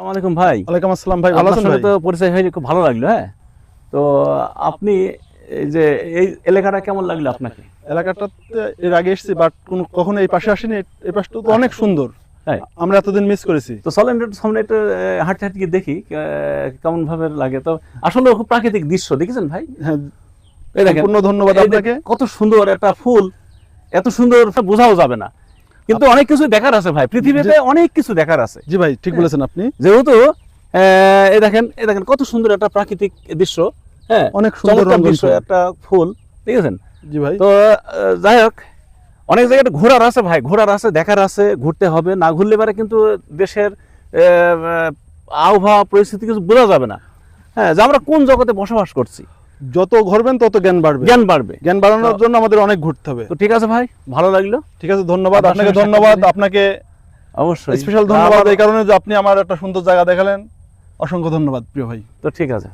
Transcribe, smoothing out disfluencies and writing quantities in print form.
আসসালামু আলাইকুম ভাই। ওয়ালাইকুম আসসালাম ভাই, ভালো আপনার আছেন সঙ্গে ভাই? তো পরিচয় হয়ে খুব ভালো লাগলো। হ্যাঁ, তো আপনি এই যে এই এলাকাটা কেমন লাগলো আপনাকে? এলাকাটাতে এর আগে এসেছি, বাট কখনো এই পাশে আসিনি। এই পাশটা তো অনেক সুন্দর, তাই? আমরা এতদিন মিস করেছি। তো চলেন একটু সামনে একটু হাঁটতে হাঁটতে গিয়ে দেখি কেমন ভাবে লাগে। তো আসলে খুব প্রাকৃতিক দৃশ্য দেখেছেন ভাই। হ্যাঁ, এই দেখেন, সম্পূর্ণ ধন্যবাদ এই আপনাকে। দেখেন, কত সুন্দর একটা ফুল, এত সুন্দর বোঝাও যাবে না, কিন্তু অনেক কিছু দেখার আছে ভাই, পৃথিবীতে অনেক কিছু দেখার আছে। জি ভাই, ঠিক বলেছেন আপনি। যেহেতু এই দেখেন কত সুন্দর একটা প্রাকৃতিক দৃশ্য। হ্যাঁ, অনেক সুন্দর চমৎকার রঙিন দৃশ্য, ফুল। একটা ফুল, ঠিক আছে। জি ভাই, তো যাই হোক, অনেক জায়গায় ঘোরার আছে ভাই, ঘোরার আছে, দেখার আছে, ঘুরতে হবে। না ঘুরলে পারে কিন্তু দেশের আবহাওয়া পরিস্থিতি কিছু বোঝা যাবে না। হ্যাঁ, যে আমরা কোন জগতে বসবাস করছি। যত ঘুরবেন তত জ্ঞান বাড়বে। জ্ঞান বাড়বে। জ্ঞান বাড়ানোর জন্য আমাদের অনেক ঘুরতে হবে। তো ঠিক আছে ভাই, ভালো লাগলো। ঠিক আছে, ধন্যবাদ আপনার আপনাকে। সঙ্গে ধন্যবাদ সাক্ষাৎ আপনাকে, অবশ্যই স্পেশাল ধন্যবাদ এই কারণে যে আপনি আমার একটা সুন্দর জায়গা দেখালেন। অসংখ্য ধন্যবাদ প্রিয় ভাই। তো ঠিক আছে।